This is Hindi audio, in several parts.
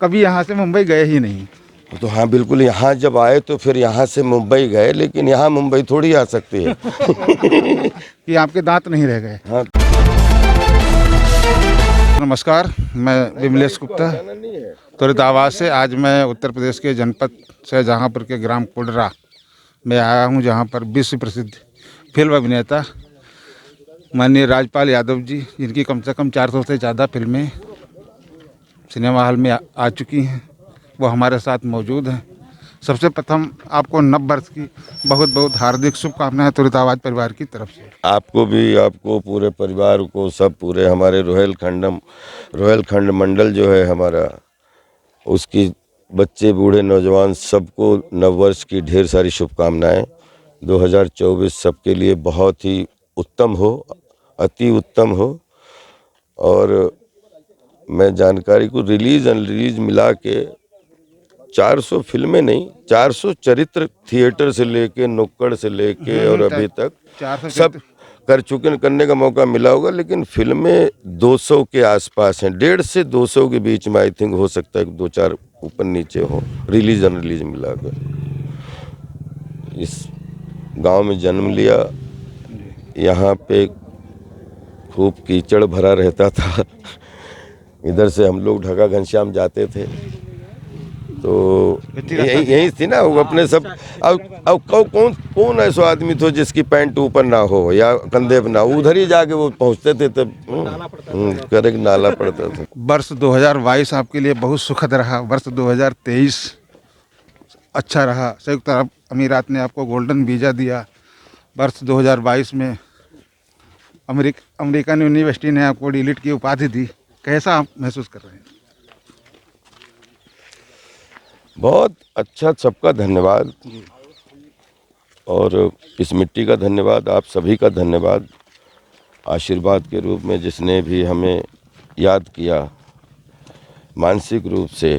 कभी यहाँ से मुंबई गए ही नहीं। तो हाँ बिल्कुल, यहाँ जब आए तो फिर यहाँ से मुंबई गए, लेकिन यहाँ मुंबई थोड़ी आ सकती है। कि आपके दांत नहीं रह गए। हाँ। नमस्कार, मैं विमलेश गुप्ता त्वरित आवाज़ से। आज मैं उत्तर प्रदेश के जनपद शाहजहाँपुर के ग्राम कुडरा में आया हूँ, जहाँ पर विश्व प्रसिद्ध फिल्म अभिनेता माननीय राजपाल यादव जी, जिनकी कम से कम 400 से ज़्यादा फिल्में सिनेमा हॉल में आ चुकी हैं, वो हमारे साथ मौजूद हैं। सबसे प्रथम आपको नव वर्ष की बहुत बहुत हार्दिक शुभकामनाएं त्वरित आवाज़ परिवार की तरफ से। आपको भी, आपको पूरे परिवार को, सब पूरे हमारे रोहेलखंड मंडल जो है हमारा, उसकी बच्चे बूढ़े नौजवान सबको नववर्ष की ढेर सारी शुभकामनाएं। 2024 सबके लिए बहुत ही उत्तम हो, अति उत्तम हो। और मैं जानकारी को रिलीज अनरिलीज मिला के 400 फिल्में नहीं, 400 चरित्र थिएटर से लेके नुक्कड़ से लेके और अभी तक सब कर चुके, करने का मौका मिला होगा। लेकिन फिल्में 200 के आसपास हैं, 150 से 200 के बीच में आई थिंक हो सकता है, 2-4 ऊपर नीचे हो, रिलीज अनरिलीज मिलाकर। इस गांव में जन्म लिया, यहाँ पे खूब कीचड़ भरा रहता था। इधर से हम लोग ढका घनश्याम जाते थे, तो यही थी ना वो अपने सब। अब कौन ऐसा आदमी था जिसकी पैंट ऊपर ना हो या कंधे पे ना हो, उधर ही जाके वो पहुंचते थे, तब करेक्ट नाला पड़ता था। वर्ष 2022 आपके लिए बहुत सुखद रहा। वर्ष 2023 अच्छा रहा। संयुक्त अरब अमीरात ने आपको गोल्डन वीज़ा दिया। वर्ष 2022 में अमेरिकन यूनिवर्सिटी ने आपको डीलिट की उपाधि दी। कैसा आप महसूस कर रहे हैं? बहुत अच्छा, सबका धन्यवाद, और इस मिट्टी का धन्यवाद, आप सभी का धन्यवाद। आशीर्वाद के रूप में जिसने भी हमें याद किया, मानसिक रूप से,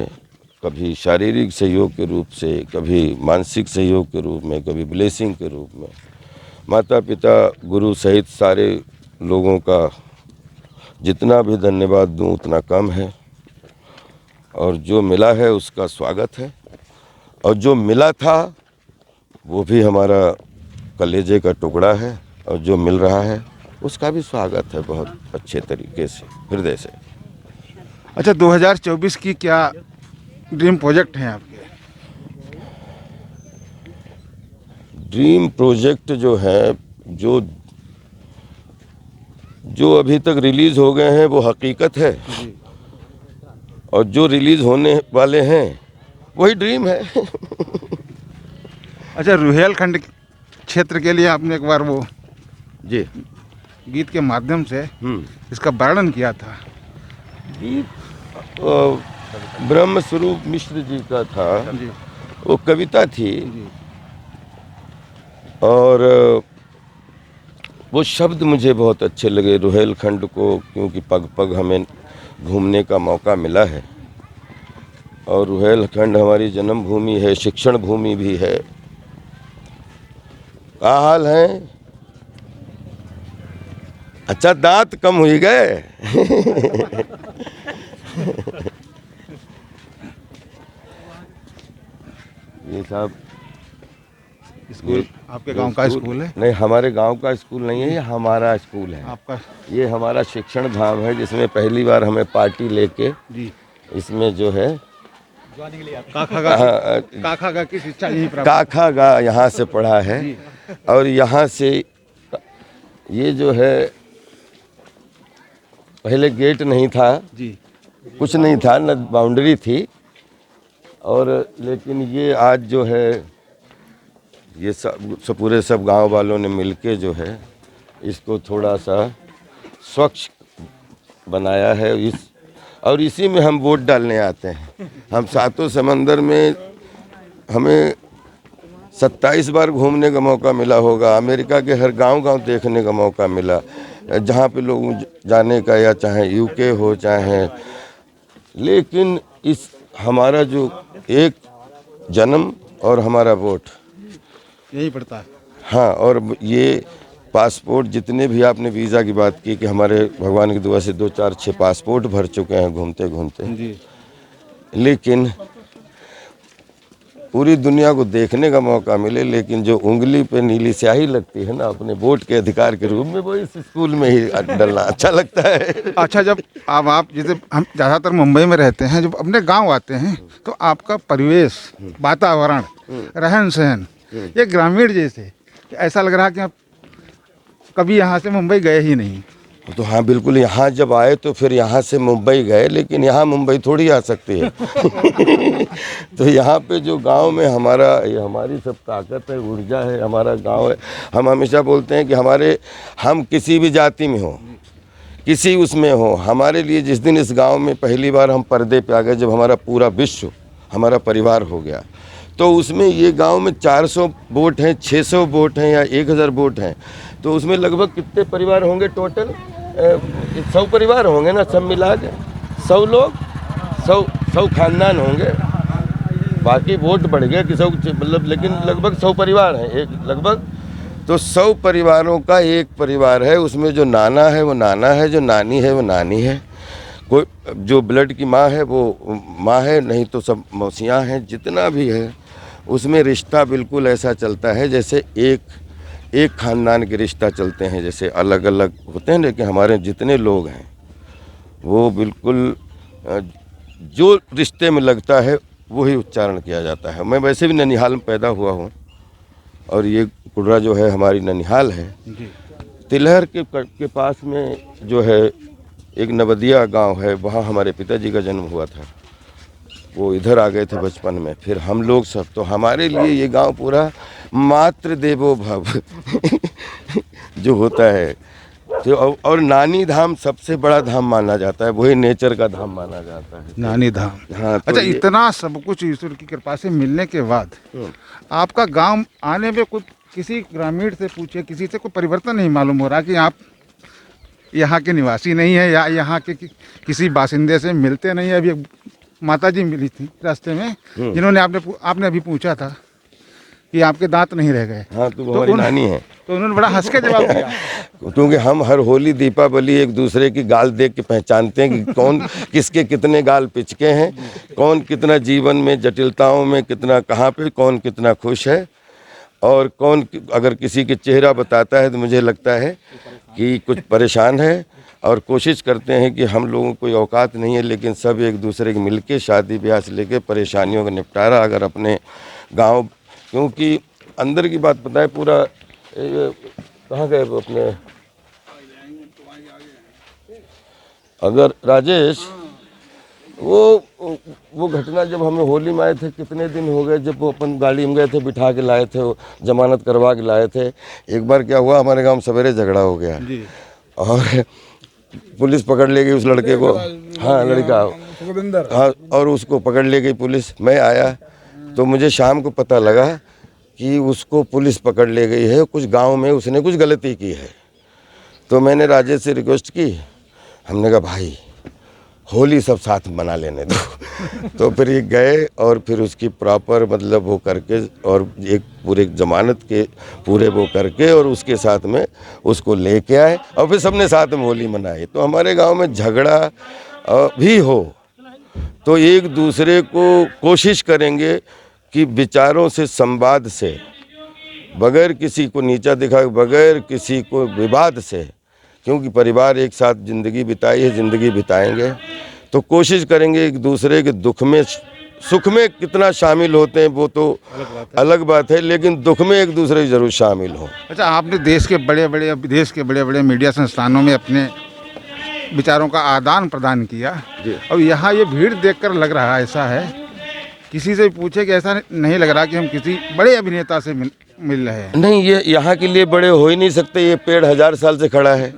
कभी शारीरिक सहयोग के रूप से, कभी मानसिक सहयोग के रूप में, कभी ब्लेसिंग के रूप में, माता पिता गुरु सहित सारे लोगों का जितना भी धन्यवाद दूं उतना कम है। और जो मिला है उसका स्वागत है, और जो मिला था वो भी हमारा कलेजे का टुकड़ा है, और जो मिल रहा है उसका भी स्वागत है बहुत अच्छे तरीके से, हृदय से। अच्छा, 2024 की क्या ड्रीम प्रोजेक्ट हैं आपके? ड्रीम प्रोजेक्ट जो है, जो अभी तक रिलीज हो गए हैं वो हकीकत है, और जो रिलीज होने वाले हैं वही ड्रीम है। अच्छा, रुहेलखंड क्षेत्र के लिए आपने एक बार वो जी गीत के माध्यम से इसका वर्णन किया था। गीत ब्रह्म स्वरूप मिश्र जी का था जी। वो कविता थी, जी। और वो शब्द मुझे बहुत अच्छे लगे रुहेलखंड को, क्योंकि पग पग हमें घूमने का मौका मिला है, और रुहेलखंड हमारी जन्मभूमि है, शिक्षण भूमि भी है। क्या हाल है? अच्छा, दांत कम हुई गए। ये साहब स्कूल आपके गांव का स्कूल है? नहीं, हमारे गांव का स्कूल नहीं है, ये हमारा स्कूल है। आपका? ये हमारा शिक्षण धाम है, जिसमें पहली बार हमें पार्टी लेके जी, इसमें जो है काखा गा की शिक्षा यहीं प्राप्त। काखा गा यहाँ से पढ़ा है, और यहाँ से ये जो है, पहले गेट नहीं था जी, कुछ नहीं था, न बाउंड्री थी, और लेकिन ये आज जो है, ये सब पूरे सब गांव वालों ने मिलके जो है इसको थोड़ा सा स्वच्छ बनाया है। और इसी में हम वोट डालने आते हैं। हम सातों समंदर में हमें 27 बार घूमने का मौका मिला होगा, अमेरिका के हर गांव देखने का मौका मिला, जहाँ पे लोग जाने का, या चाहे यूके हो चाहे, लेकिन इस हमारा जो एक जन्म और हमारा वोट यही पड़ता है। हाँ, और ये पासपोर्ट, जितने भी आपने वीज़ा की बात की कि हमारे भगवान की दुआ से 2, 4, 6 पासपोर्ट भर चुके हैं घूमते घूमते। जी। लेकिन पूरी दुनिया को देखने का मौका मिले, लेकिन जो उंगली पे नीली स्याही लगती है ना अपने वोट के अधिकार के रूप में, वो इस स्कूल में ही डलना अच्छा लगता है। अच्छा, जब अब आप जैसे हम ज़्यादातर मुंबई में रहते हैं, जब अपने गांव आते हैं तो आपका परिवेश, वातावरण, रहन सहन ये ग्रामीण जैसे ऐसा लग रहा कि आप कभी यहाँ से मुंबई गए ही नहीं। तो हाँ बिल्कुल, यहाँ जब आए तो फिर यहाँ से मुंबई गए, लेकिन यहाँ मुंबई थोड़ी आ सकती है। तो यहाँ पे जो गांव में हमारा, ये हमारी सब ताकत है, ऊर्जा है, हमारा गांव है। हम हमेशा बोलते हैं कि हम किसी भी जाति में हो, किसी उसमें हो, हमारे लिए जिस दिन इस गांव में पहली बार हम पर्दे पे आ गए, जब हमारा पूरा विश्व हमारा परिवार हो गया, तो उसमें ये गांव में 400 वोट हैं, 600 वोट हैं या 1000 वोट हैं, तो उसमें लगभग कितने परिवार होंगे टोटल? 100 परिवार होंगे ना, सब मिला के 100 लोग, 100 खानदान होंगे। बाकी वोट बढ़ गए कि मतलब, लेकिन लगभग 100 परिवार हैं एक लगभग। तो 100 परिवारों का एक परिवार है, उसमें जो नाना है वो नाना है, जो नानी है वो नानी है, कोई जो ब्लड की माँ है वो माँ है, नहीं तो सब मौसियाँ हैं। जितना भी है उसमें रिश्ता बिल्कुल ऐसा चलता है जैसे एक खानदान के रिश्ता चलते हैं, जैसे अलग अलग होते हैं, लेकिन हमारे जितने लोग हैं वो बिल्कुल जो रिश्ते में लगता है वही उच्चारण किया जाता है। मैं वैसे भी ननिहाल में पैदा हुआ हूँ, और ये कुडरा जो है हमारी ननिहाल है। तिलहर के पास में जो है एक नवदिया गांव है, वहाँ हमारे पिताजी का जन्म हुआ था। वो इधर आ गए थे बचपन में, फिर हम लोग सब, तो हमारे लिए ये गांव पूरा मातृ देवो भव जो होता है। तो और नानी धाम सबसे बड़ा धाम माना जाता है, वही नेचर का धाम माना जाता है, नानी धाम। हाँ। तो अच्छा, इतना सब कुछ ईश्वर की कृपा से मिलने के बाद आपका गांव आने में कुछ किसी ग्रामीण से पूछे, किसी से कोई परिवर्तन नहीं मालूम हो रहा कि आप यहाँ के निवासी नहीं है या यहाँ के किसी बासिंदे से मिलते नहीं है? अभी एक माता जी मिली थी रास्ते में, जिन्होंने आपने अभी पूछा था कि आपके दांत नहीं रह गए। हाँ, तो हमारी नानी है। तो उन्होंने बड़ा हंस के जवाब दिया। क्योंकि हम हर होली दीपावली एक दूसरे की गाल देख के पहचानते हैं कि कौन किसके कितने गाल पिचके हैं, कौन कितना जीवन में जटिलताओं में कितना, कहाँ पे कौन कितना खुश है, और कौन अगर किसी के चेहरा बताता है तो मुझे लगता है कि कुछ परेशान है। और कोशिश करते हैं कि हम लोगों को कोई औकात नहीं है, लेकिन सब एक दूसरे के मिलके शादी ब्याह से लेके परेशानियों का निपटारा अगर अपने गांव, क्योंकि अंदर की बात पता है पूरा, कहाँ गए अपने, अगर राजेश वो घटना जब हमें होली में आए थे, कितने दिन हो गए, जब वो अपन गाड़ी में गए थे, बिठा के लाए थे, जमानत करवा के लाए थे। एक बार क्या हुआ, हमारे गांव में सवेरे झगड़ा हो गया और पुलिस पकड़ ले गई उस लड़के को। हाँ, लड़का, हाँ, और उसको पकड़ ले गई पुलिस। मैं आया तो मुझे शाम को पता लगा कि उसको पुलिस पकड़ ले गई है, कुछ गांव में उसने कुछ गलती की है। तो मैंने राजेश से रिक्वेस्ट की, हमने कहा भाई होली सब साथ मना लेने दो। तो फिर ये गए और फिर उसकी प्रॉपर मतलब वो करके, और एक पूरे जमानत के पूरे वो करके, और उसके साथ में उसको लेके आए और फिर सबने साथ में होली मनाई। तो हमारे गांव में झगड़ा भी हो तो एक दूसरे को कोशिश करेंगे कि विचारों से, संवाद से, बगैर किसी को नीचा दिखाए, बगैर किसी को विवाद से, क्योंकि परिवार एक साथ ज़िंदगी बिताई है, ज़िंदगी बिताएंगे, तो कोशिश करेंगे एक दूसरे के दुख में, सुख में कितना शामिल होते हैं वो तो अलग बात है, लेकिन दुख में एक दूसरे की ज़रूर शामिल हो। अच्छा, आपने देश के बड़े बड़े मीडिया संस्थानों में अपने विचारों का आदान प्रदान किया, और यहाँ ये भीड़ देखकर लग रहा ऐसा है, किसी से पूछे कि ऐसा नहीं लग रहा कि हम किसी बड़े अभिनेता से मिल रहे हैं। नहीं, ये यहाँ के लिए बड़े हो ही नहीं सकते, ये पेड़ 1000 साल से खड़ा है,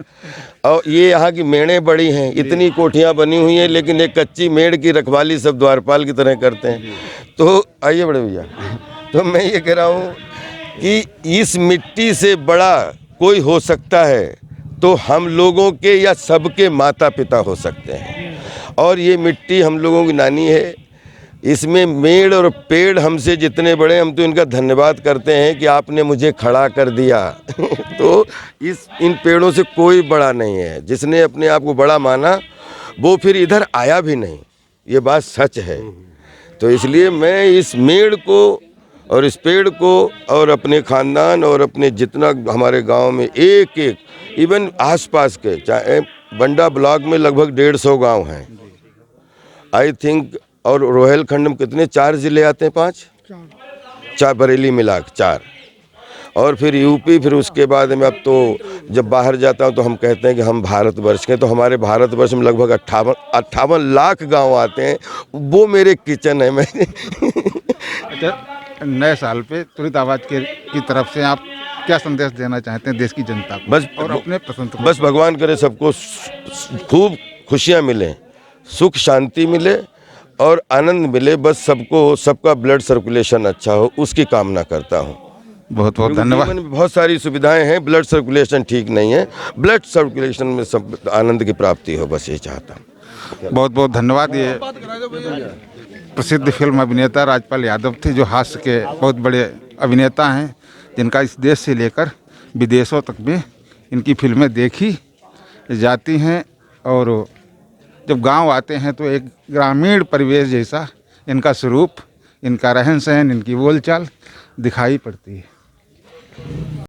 और ये यहाँ की मेड़ें बड़ी हैं, इतनी कोठियाँ बनी हुई हैं, लेकिन एक कच्ची मेड़ की रखवाली सब द्वारपाल की तरह करते हैं। तो आइए बड़े भैया, तो मैं ये कह रहा हूँ कि इस मिट्टी से बड़ा कोई हो सकता है तो हम लोगों के या सबके माता पिता हो सकते हैं, और ये मिट्टी हम लोगों की नानी है। इसमें मेड़ और पेड़ हमसे जितने बड़े, हम तो इनका धन्यवाद करते हैं कि आपने मुझे खड़ा कर दिया। तो इन पेड़ों से कोई बड़ा नहीं है। जिसने अपने आप को बड़ा माना वो फिर इधर आया भी नहीं, ये बात सच है। तो इसलिए मैं इस मेड़ को और इस पेड़ को और अपने ख़ानदान और अपने जितना हमारे गांव में एक एक इवन आसपास के, चाहे बंडा ब्लॉक में लगभग 150 गांव हैं आई थिंक, और रोहेलखंड में कितने 4 ज़िले आते हैं, 5 4 बरेली मिला के 4, और फिर यूपी, फिर उसके बाद में अब तो जब बाहर जाता हूँ तो हम कहते हैं कि हम भारतवर्ष के, तो हमारे भारतवर्ष में लगभग 58 लाख गांव आते हैं, वो मेरे किचन है। मैं अच्छा, नए साल पे तुरित आवाज़ की तरफ से आप क्या संदेश देना चाहते हैं देश की जनता को बस और अपने पसंद को? बस भगवान करे सबको खूब खुशियाँ मिलें, सुख शांति मिले और आनंद मिले, बस सबको सबका ब्लड सर्कुलेशन अच्छा हो, उसकी कामना करता हूँ। बहुत बहुत धन्यवाद। जीवन में बहुत सारी सुविधाएं हैं, ब्लड सर्कुलेशन ठीक नहीं है, ब्लड सर्कुलेशन में सब आनंद की प्राप्ति हो, बस ये चाहता हूँ। बहुत बहुत धन्यवाद। ये प्रसिद्ध फिल्म अभिनेता राजपाल यादव थे, जो हास्य के बहुत बड़े अभिनेता हैं, जिनका इस देश से लेकर विदेशों तक में इनकी फिल्में देखी जाती हैं, और जब गांव आते हैं तो एक ग्रामीण परिवेश जैसा इनका स्वरूप, इनका रहन सहन, इनकी बोलचाल दिखाई पड़ती है।